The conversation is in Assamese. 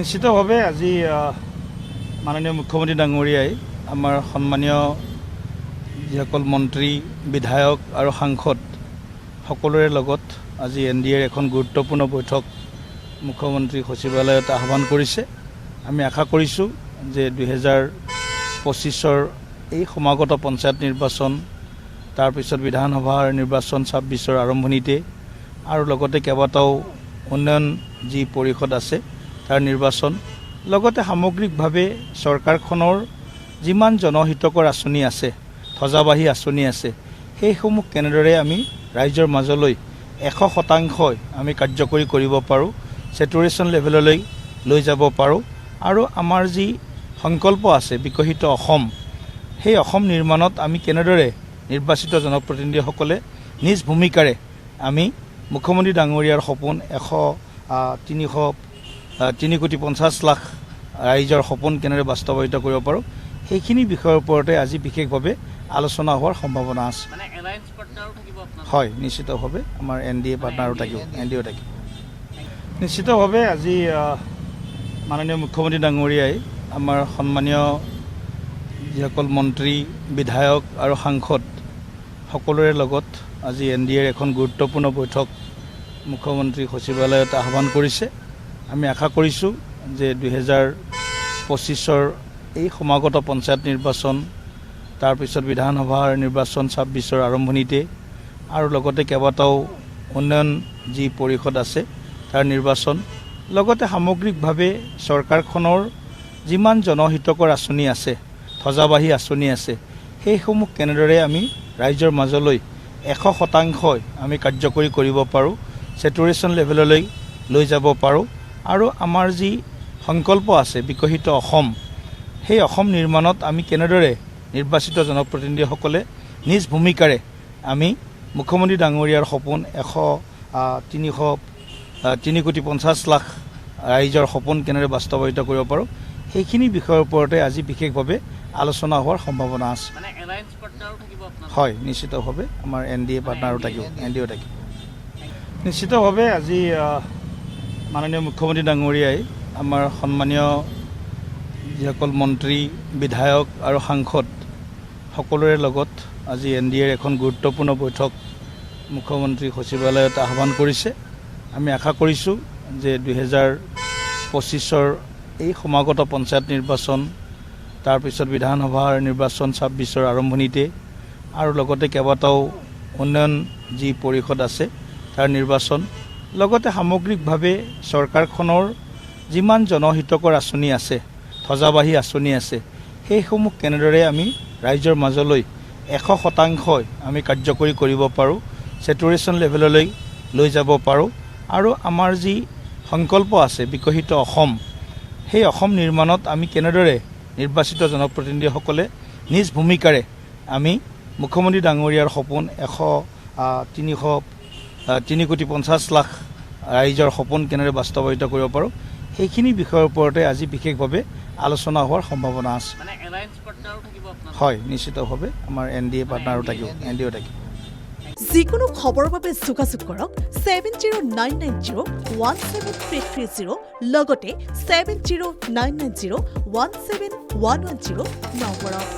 নিশ্চিতভাৱে আজি মাননীয় মুখ্যমন্ত্ৰী ডাঙৰীয়াই আমাৰ সন্মানীয় যিসকল মন্ত্ৰী বিধায়ক আৰু সাংসদ সকলোৰে লগত আজি NDAৰ এখন গুৰুত্বপূৰ্ণ বৈঠক মুখ্যমন্ত্ৰী সচিবালয়ত আহ্বান কৰিছে। আমি আশা কৰিছোঁ যে 2025ৰ এই সমাগত পঞ্চায়ত নিৰ্বাচন তাৰপিছত বিধানসভাৰ নিৰ্বাচন 26ৰ আৰম্ভণিতে আৰু লগতে কেইবাটাও উন্নয়ন যি পৰিষদ আছে তাৰ নিৰ্বাচন লগতে সামগ্ৰিকভাৱে চৰকাৰখনৰ যিমান জনহিতকৰ আঁচনি আছে ধ্বজাবাহী আঁচনি আছে সেইসমূহ কেনেদৰে আমি ৰাইজৰ মাজলৈ 100% আমি কাৰ্যকৰী কৰিব পাৰোঁ, চেটুৰেশ্যন লেভেললৈ লৈ যাব পাৰোঁ আৰু আমাৰ যি সংকল্প আছে বিকশিত অসম সেই অসম নিৰ্মাণত আমি কেনেদৰে নিৰ্বাচিত জনপ্ৰতিনিধিসকলে নিজ ভূমিকাৰে আমি মুখ্যমন্ত্ৰী ডাঙৰীয়াৰ সপোন 3,50,00,000 ৰাইজৰ সপোন কেনেদৰে বাস্তৱায়িত কৰিব পাৰোঁ সেইখিনি বিষয়ৰ ওপৰতে আজি বিশেষভাৱে আলোচনা হোৱাৰ সম্ভাৱনা আছে। হয়, নিশ্চিতভাৱে আমাৰ NDA পাৰ্টনাৰো থাকিব, NDAও থাকিব। নিশ্চিতভাৱে আজি মাননীয় মুখ্যমন্ত্ৰী ডাঙৰীয়াই আমাৰ সন্মানীয় যিসকল মন্ত্ৰী বিধায়ক আৰু সাংসদ সকলোৰে লগত আজি NDAৰ এখন গুৰুত্বপূৰ্ণ বৈঠক মুখ্যমন্ত্ৰী সচিবালয়ত আহ্বান কৰিছে। আমি আশা কৰিছোঁ যে 2025ৰ এই সমাগত পঞ্চায়ত নিৰ্বাচন তাৰপিছত বিধানসভাৰ নিৰ্বাচন 26ৰ আৰম্ভণিতে আৰু লগতে কেইবাটাও উন্নয়ন যি পৰিষদ আছে তাৰ নিৰ্বাচন লগতে সামগ্ৰিকভাৱে চৰকাৰখনৰ যিমান জনহিতকৰ আঁচনি আছে ধ্বজাবাহী আঁচনি আছে সেইসমূহ কেনেদৰে আমি ৰাইজৰ মাজলৈ 100% আমি কাৰ্যকৰী কৰিব পাৰোঁ, চেটুৰেশ্যন লেভেললৈ লৈ যাব পাৰোঁ আৰু আমাৰ যি সংকল্প আছে বিকশিত অসম সেই অসম নিৰ্মাণত আমি কেনেদৰে নিৰ্বাচিত জনপ্ৰতিনিধিসকলে নিজ ভূমিকাৰে আমি মুখ্যমন্ত্ৰী ডাঙৰীয়াৰ সপোন 3,50,00,000 ৰাইজৰ সপোন কেনেদৰে বাস্তৱায়িত কৰিব পাৰোঁ সেইখিনি বিষয়ৰ ওপৰতে আজি বিশেষভাৱে আলোচনা হোৱাৰ সম্ভাৱনা আছে। হয়, নিশ্চিতভাৱে আমাৰ NDA পাৰ্টনাৰো থাকিব, NDAও থাকিব। নিশ্চিতভাৱে আজি মাননীয় মুখ্যমন্ত্ৰী ডাঙৰীয়াই আমাৰ সন্মানীয় যিসকল মন্ত্ৰী বিধায়ক আৰু সাংসদ সকলোৰে লগত আজি NDAৰ এখন গুৰুত্বপূৰ্ণ বৈঠক মুখ্যমন্ত্ৰী সচিবালয়ত আহ্বান কৰিছে। আমি আশা কৰিছোঁ যে 2025ৰ এই সমাগত পঞ্চায়ত নিৰ্বাচন তাৰপিছত বিধানসভাৰ নিৰ্বাচন 26ৰ আৰম্ভণিতে আৰু লগতে কেইবাটাও উন্নয়ন যি পৰিষদ আছে তাৰ নিৰ্বাচন লগতে সামগ্ৰিকভাৱে চৰকাৰখনৰ যিমান জনহিতকৰ আঁচনি আছে ধ্বজাবাহী আঁচনি আছে সেইসমূহ কেনেদৰে আমি ৰাইজৰ মাজলৈ 100% আমি কাৰ্যকৰী কৰিব পাৰোঁ, চেটুৰেশ্যন লেভেললৈ লৈ যাব পাৰোঁ আৰু আমাৰ যি সংকল্প আছে বিকশিত অসম সেই অসম নিৰ্মাণত আমি কেনেদৰে নিৰ্বাচিত জনপ্ৰতিনিধিসকলে নিজ ভূমিকাৰে আমি মুখ্যমন্ত্ৰী ডাঙৰীয়াৰ সপোন 3,50,00,000 ৰাইজৰ সপোন কেনেদৰে বাস্তৱায়িত কৰিব পাৰোঁ সেইখিনি বিষয়ৰ ওপৰতে আজি বিশেষভাৱে আলোচনা হোৱাৰ সম্ভাৱনা আছে। হয়, নিশ্চিতভাৱে আমাৰ NDA পাৰ্টনাৰো থাকিব, NDAও থাকিব। যিকোনো খবৰৰ বাবে যোগাযোগ কৰক 7099017330 লগতে 7099017110 নম্বৰত।